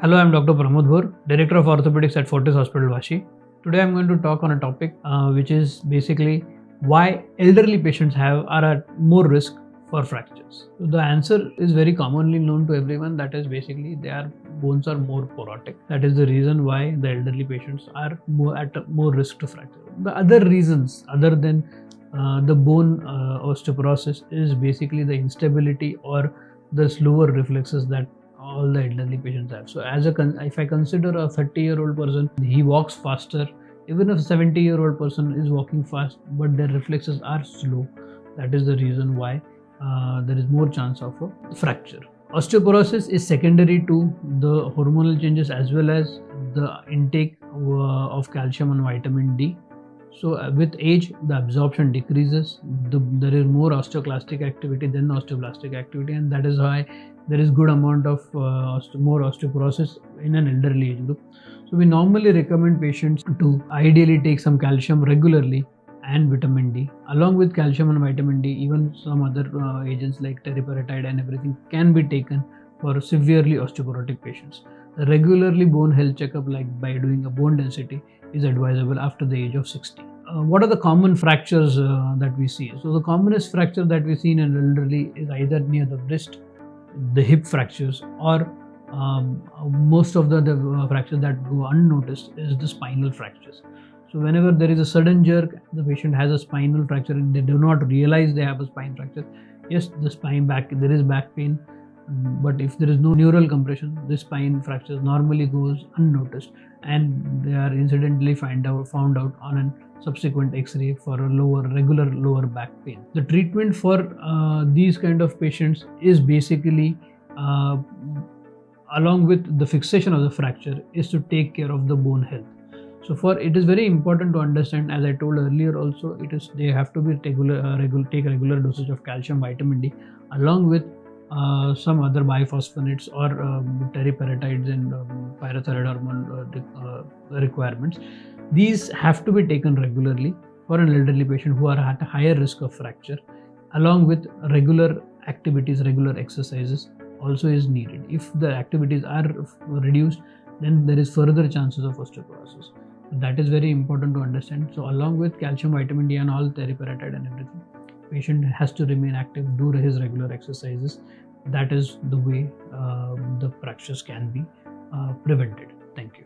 Hello, I'm Dr. Pramod Bhor, Director of Orthopedics at Fortis Hospital Vashi. Today I'm going to talk on a topic which is basically why elderly patients are at more risk for fractures. So the answer is very commonly known to everyone, that is basically their bones are more porotic. That is the reason why the elderly patients are at more risk to fracture. The other reasons other than the bone osteoporosis is basically the instability or the slower reflexes that all the elderly patients have. So if I consider a 30-year-old person, he walks faster. Even if a 70-year-old person is walking fast, but their reflexes are slow, that is the reason why there is more chance of a fracture. Osteoporosis is secondary to the hormonal changes as well as the intake of calcium and vitamin D. So with age, the absorption decreases. There is more osteoclastic activity than osteoblastic activity, and that is why there is good amount of more osteoporosis in an elderly age group. So we normally recommend patients to ideally take some calcium regularly and vitamin D. Along with calcium and vitamin D, even some other agents like teriparatide and everything can be taken for severely osteoporotic patients. A regularly bone health checkup, like by doing a bone density, is advisable after the age of 60. What are the common fractures that we see? So the commonest fracture that we see in an elderly is either near the wrist, the hip fractures, or most of the fractures that go unnoticed is the spinal fractures. So whenever there is a sudden jerk, the patient has a spinal fracture and they do not realize they have a spine fracture. Yes, there is back pain, but if there is no neural compression, the spine fracture normally goes unnoticed and they are incidentally found out on a subsequent X-ray for a regular lower back pain. The treatment for these kind of patients is basically along with the fixation of the fracture is to take care of the bone health. So it is very important to understand, as I told earlier also, they have to be take regular dosage of calcium, vitamin D, along with some other biphosphonates or teriparatides and parathyroid hormone requirements. These have to be taken regularly for an elderly patient who are at a higher risk of fracture, along with regular activities, regular exercises also is needed. If the activities are reduced, then there is further chances of osteoporosis. That is very important to understand. So along with calcium, vitamin D and all teriparatide and everything, patient has to remain active, do his regular exercises. That is the way the fractures can be prevented. Thank you.